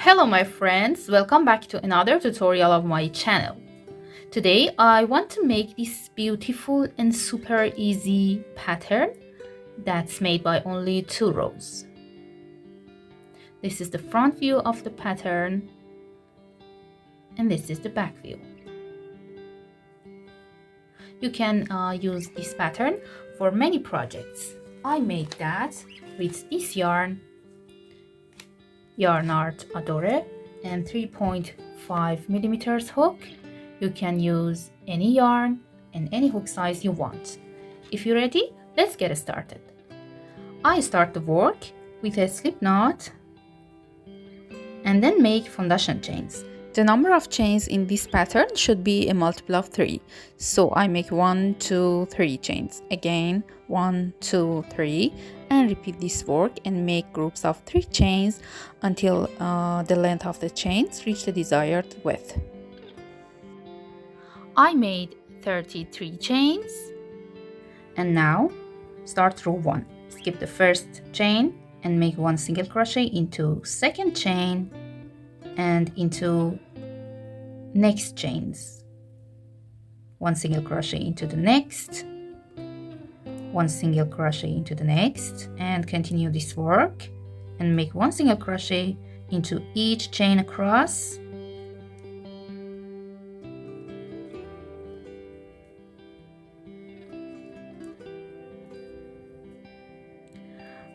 Hello my friends, welcome back to another tutorial of my channel. Today I want to make this beautiful and super easy pattern that's made by only 2 rows. This is the front view of the pattern and this is the back view. You can use this pattern for many projects. I made that with this yarn art Adore and 3.5 millimeters hook. You can use any yarn and any hook size you want. If you're ready, let's get started. I start the work with a slip knot and then make foundation chains. The number of chains in this pattern should be a multiple of 3. So I make 1, 2, 3 chains. Again, 1, 2, 3, and repeat this work and make groups of 3 chains until the length of the chains reach the desired width. I made 33 chains. And now start row 1. Skip the first chain and make 1 single crochet into second chain and into next chains. 1 single crochet into the next, 1 single crochet into the next, and continue this work and make 1 single crochet into each chain across.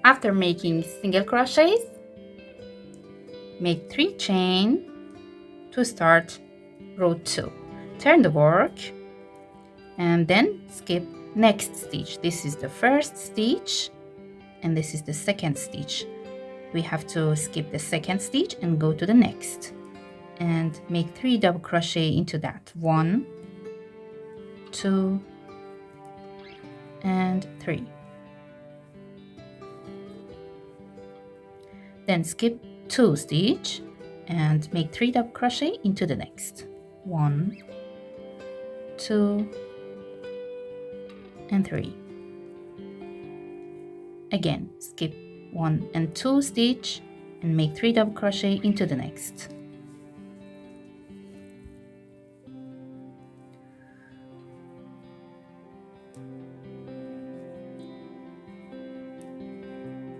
After making single crochets, make 3 chain to start row 2. Turn the work and then skip next stitch. This is the first stitch and this is the second stitch. We have to skip the second stitch and go to the next and make 3 double crochet into that. 1, 2, and 3. Then skip 2 stitch and make 3 double crochet into the next. 1, 2, and 3. Again, skip 1 and 2 stitch and make 3 double crochet into the next.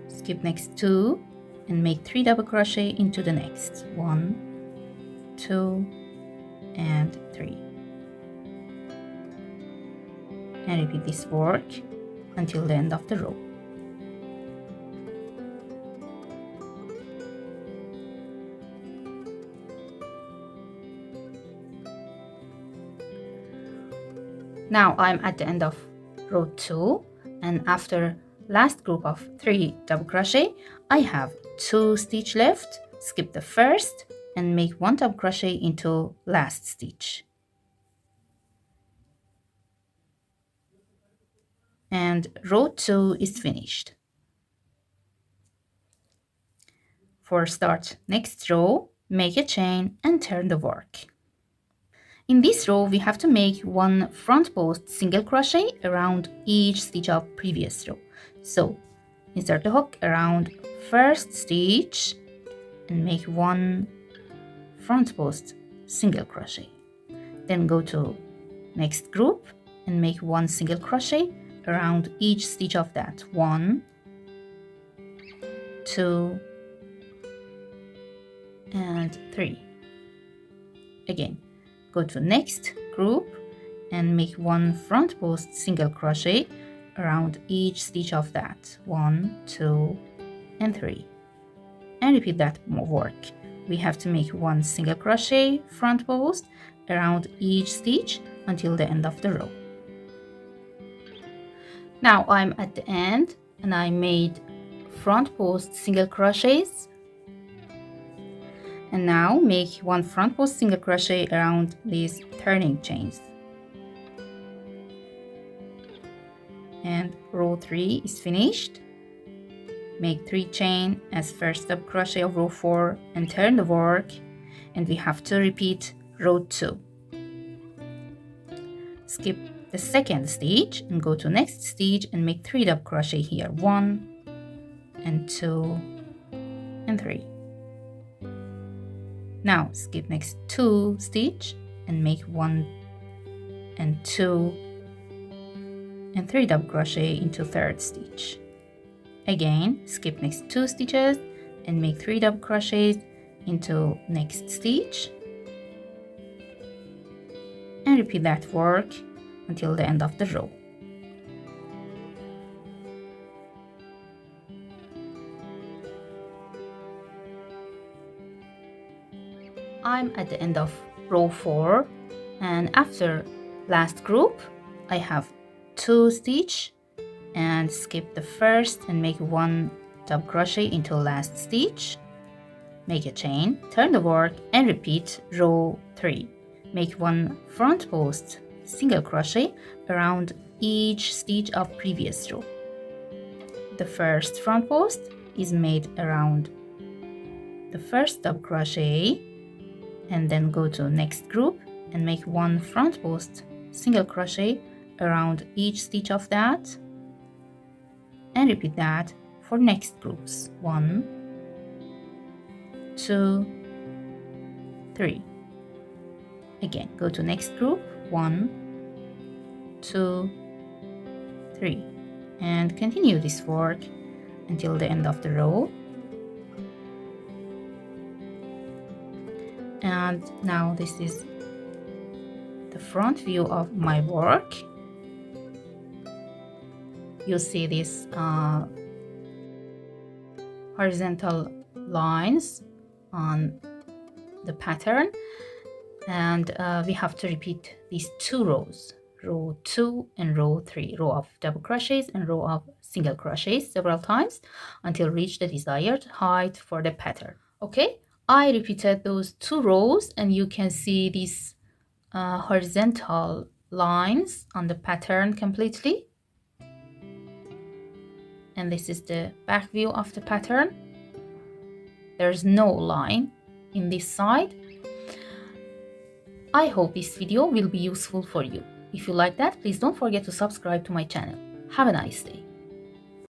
Skip next 2 and make 3 double crochet into the next. 1, 2, and 3. And repeat this work until the end of the row. Now I'm at the end of row 2, and after last group of 3 double crochet, I have 2 stitch left. Skip the first and make 1 double crochet into last stitch. And row 2 is finished. For start next row, make a chain and turn the work. In this row, we have to make 1 front post single crochet around each stitch of previous row. So insert the hook around first stitch and make 1 front post single crochet. Then go to next group and make 1 single crochet around each stitch of that. 1, 2, and 3. Again, go to next group and make 1 front post single crochet around each stitch of that. 1, 2, and 3. And repeat that work. We have to make 1 single crochet front post around each stitch until the end of the row. Now I'm at the end and I made front post single crochets. And now make 1 front post single crochet around these turning chains. And row 3 is finished. Make 3 chain as first double crochet of row 4 and turn the work, and we have to repeat row 2. Skip the second stitch and go to next stitch and make 3 double crochet here. 1 and 2 and 3. Now skip next 2 stitch and make 1 and 2 and 3 double crochet into third stitch. Again, skip next 2 stitches and make 3 double crochets into next stitch, and repeat that work until the end of the row. I'm at the end of row 4, and after last group I have 2 stitch and skip the first and make 1 double crochet into last stitch, make a chain, turn the work and repeat row 3. Make 1 front post single crochet around each stitch of previous row. The first front post is made around the first double crochet, and then go to next group and make 1 front post single crochet around each stitch of that, and repeat that for next groups. 1, 2, 3. Again, go to next group. 1, 2, 3, and continue this work until the end of the row. And now this is the front view of my work. You see these horizontal lines on the pattern, and we have to repeat these 2 rows, row 2 and row 3, row of double crochets and row of single crochets several times until reach the desired height for the pattern. Okay, I repeated those 2 rows, and you can see these horizontal lines on the pattern completely. And this is the back view of the pattern. There's no line in this side. I hope this video will be useful for you. If you like that, please don't forget to subscribe to my channel. Have a nice day.